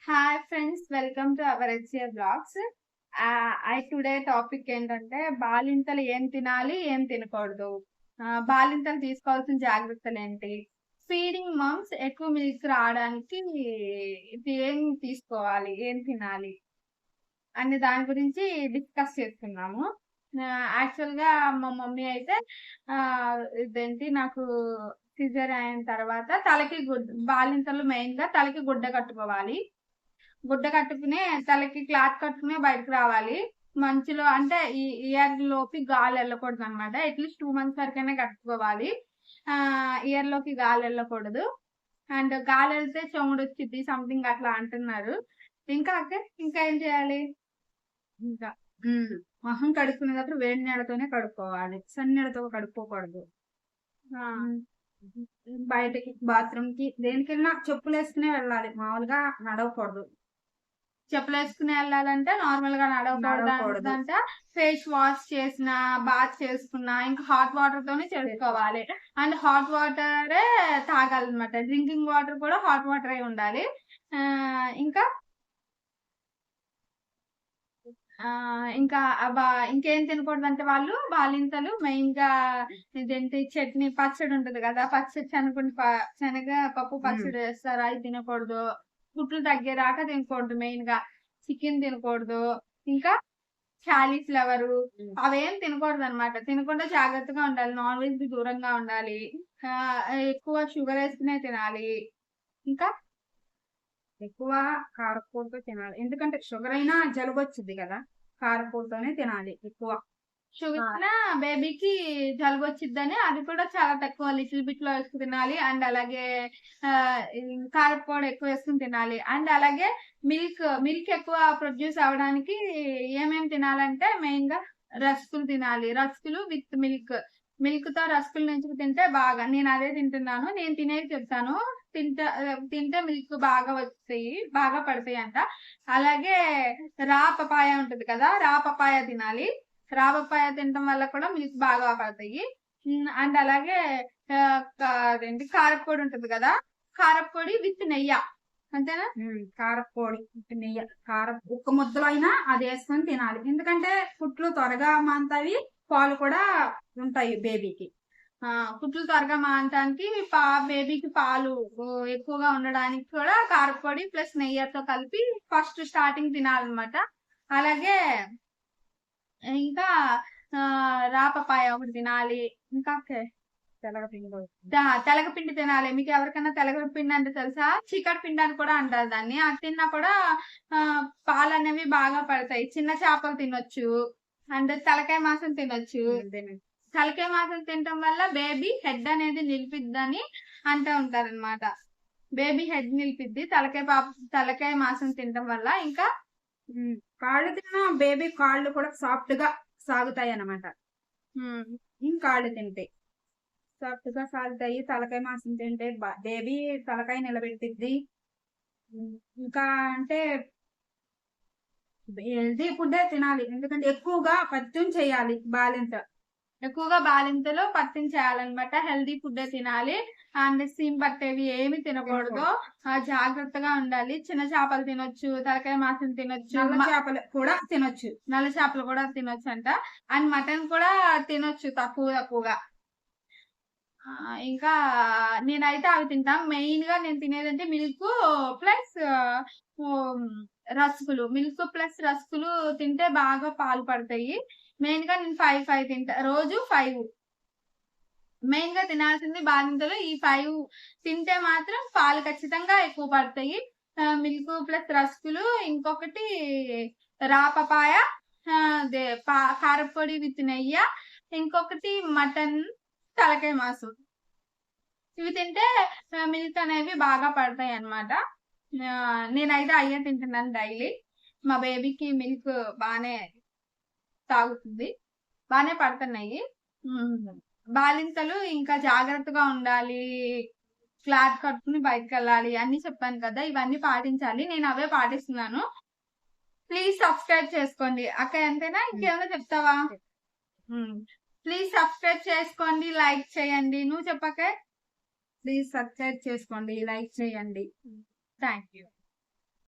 Hi friends, welcome to our HA blogs. Today topic ఏంటంటే బాలింతలు ఏం తినాలి, ఏం తినకూడదు, బాలింతలు తీసుకోవాల్సిన జాగ్రత్తలు ఏంటి, ఫీడింగ్ మమ్స్ ఎక్కువ మిల్క్ రావడానికి ఏం తీసుకోవాలి, ఏం తినాలి అనే దాని గురించి డిస్కస్ చేస్తున్నాము. యాక్చువల్ గా మా మమ్మీ అయితే ఇదేంటి నాకు సిజర్ అయిన తర్వాత తలకి బాలింతలు మెయిన్ గా తలకి గుడ్డ కట్టుకోవాలి. గుడ్డ కట్టుకునే తలకి క్లాత్ కట్టుకునే బయటకు రావాలి. మంచులో అంటే ఈ ఇయర్ లోకి గాలి వెళ్ళకూడదు అనమాట. అట్లీస్ట్ 2 months వరకైనా కట్టుకోవాలి. ఇయర్ లోకి గాలి వెళ్ళకూడదు. అండ్ గాలి వెళ్తే చెవుడు వచ్చింది సంథింగ్ అట్లా అంటున్నారు. ఇంకా ఇంకా ఏం చేయాలి? ఇంకా మొహం కడుక్కునేటప్పుడు వేడి నీళ్ళతోనే కడుక్కోవాలి, సన్ని నీళ్ళతో కడుక్కోకూడదు. బయటకి బాత్రూమ్ కి దేనికైనా చెప్పులు వేసుకునే వెళ్ళాలి, మామూలుగా నడవకూడదు. చెప్పులు వేసుకుని వెళ్ళాలంటే నార్మల్ గా నడవకూడదు అంటే ఫేస్ వాష్ చేసిన, బాత్ చేసుకున్నా ఇంకా హాట్ వాటర్ తోనే చేసుకోవాలి. అండ్ హాట్ వాటరే తాగాలన్నమాట. డ్రింకింగ్ వాటర్ కూడా హాట్ వాటర్ అయి ఉండాలి. ఇంకా ఇంకా ఇంకేం తినకూడదు అంటే వాళ్ళు బాలింతలు మెయిన్ గా ఇదేంటి చట్నీ పచ్చడి ఉంటది కదా, పచ్చడి శనగ పప్పు పచ్చడి వేస్తారు, అది తినకూడదు. గుట్లు తగ్గేదాకా తినకూడదు. మెయిన్ గా చికెన్ తినకూడదు. ఇంకా క్యాలీఫ్లవర్ అవేం తినకూడదు అనమాట. తినకుండా జాగ్రత్తగా ఉండాలి. నాన్ వెజ్ దూరంగా ఉండాలి. ఎక్కువ షుగర్ వేసుకునే తినాలి. ఇంకా ఎక్కువ కారపూరతో తినాలి, ఎందుకంటే షుగర్ అయినా జలుబు వచ్చింది కదా, కారపూరతోనే తినాలి ఎక్కువ. షుగర్ బేబీకి జలుబు వచ్చిద్దని అది కూడా చాలా తక్కువ, లిటిల్ బిట్ లో వేసుకుని తినాలి. అండ్ అలాగే కారపొడి ఎక్కువ వేసుకుని తినాలి. అండ్ అలాగే మిల్క్ ఎక్కువ ప్రొడ్యూస్ అవడానికి ఏమేమి తినాలంటే మెయిన్ గా రస్కులు తినాలి. రస్కులు విత్ మిల్క్ తో రస్కులు నుంచి తింటే బాగా, నేను అదే తింటున్నాను. నేను తినేది చెప్తాను. తింటే మిల్క్ బాగా వస్తాయి, బాగా పడతాయి అంట. అలాగే రా పపాయ ఉంటది కదా, రా పపాయ తినాలి. రా పపాయ తినడం వల్ల కూడా మిల్క్ బాగా పడతాయి. అండ్ అలాగే అదేంటి కారపొడి ఉంటది కదా, కారపొడి విత్ నెయ్యి, అంతేనా? కారపొడి విత్ నెయ్యి, ఒక్క ముద్దలో అయినా అది వేసుకొని తినాలి. ఎందుకంటే పుట్లు త్వరగా మాంతావి, పాలు కూడా ఉంటాయి బేబీకి. పుట్లు త్వరగా మాంతానికి బేబీకి పాలు ఎక్కువగా ఉండడానికి కూడా కారపొడి ప్లస్ నెయ్యితో కలిపి ఫస్ట్ స్టార్టింగ్ తినాలన్నమాట. అలాగే ఇంకా రాపపాయ ఒకటి తినాలి. ఇంకా తెలగపిండి తినాలి. మీకు ఎవరికైనా తెలగపిండి అంటే తెలుసా? చికటి పిండి అని కూడా అంటారు దాన్ని. అది తిన్నా కూడా పాలు అనేవి బాగా పడతాయి. చిన్న చేపలు తినొచ్చు. అండ్ తలకాయ మాంసం తినొచ్చు. తలకాయ మాంసం తినటం వల్ల బేబీ హెడ్ అనేది నిలిపిద్దని అంటూ ఉంటారనమాట. బేబీ హెడ్ నిలిపిద్ది తలకాయ మాంసం తినటం వల్ల. ఇంకా కాళ్ళు తిన్నా బేబీ కాళ్ళు కూడా సాఫ్ట్ గా సాగుతాయి అన్నమాట. కాళ్ళు తింటే సాఫ్ట్ గా సాగుతాయి. తలకాయ మాంసం తింటే బేబీ తలకాయ నిలబెట్టిద్ది. ఇంకా అంటే హెల్దీ ఫుడ్డే తినాలి, ఎందుకంటే ఎక్కువగా పత్యం చేయాలి. ఎక్కువగా బాలింతలో పత్యం చేయాలన్నమాట. హెల్దీ ఫుడ్ తినాలి. అండ్ సీమ్ పట్టేవి ఏమి తినకూడదు. జాగ్రత్తగా ఉండాలి. చిన్న చేపలు తినొచ్చు, తలకాయ మాంసం తినొచ్చు, నల్ల చేపలు కూడా తినొచ్చు అంట. అండ్ మటన్ కూడా తినొచ్చు తక్కువగా. ఇంకా నేనైతే అవి తింటాం. మెయిన్ గా నేను తినేదంటే మిల్క్ ప్లస్ రస్కులు. మిల్క్ ప్లస్ రస్కులు తింటే బాగా పాలు పడతాయి. మెయిన్ గా నేను 5 తింటా, రోజు 5. మెయిన్ గా తినాల్సింది బాలింతలు ఈ 5 తింటే మాత్రం పాలు ఖచ్చితంగా ఎక్కువ పడతాయి. మిల్క్ ప్లస్ రస్కులు, ఇంకొకటి రాపపాయ, కారపొడి విత్ నెయ్యి, ఇంకొకటి మటన్, తలకాయ మాంసం. ఇవి తింటే మిల్క్ అనేవి బాగా పడతాయి అన్నమాట. నేనైతే అయ్యే తింటున్నాను డైలీ. మా బేబీకి మిల్క్ బానే తాగుతుంది, బానే పడుతున్నాయి. బాలింతలు ఇంకా జాగ్రత్తగా ఉండాలి, క్లాత్ కట్టుకుని బయటకు వెళ్ళాలి అన్ని చెప్పాను కదా, ఇవన్నీ పాటించాలి. నేను అవే పాటిస్తున్నాను. ప్లీజ్ సబ్స్క్రైబ్ చేసుకోండి. అక్క ఎంతైనా ఇంకేమైనా చెప్తావా? ప్లీజ్ సబ్స్క్రైబ్ చేసుకోండి, లైక్ చేయండి. నువ్వు చెప్పకే. ప్లీజ్ సబ్స్క్రైబ్ చేసుకోండి, లైక్ చేయండి. Thank you.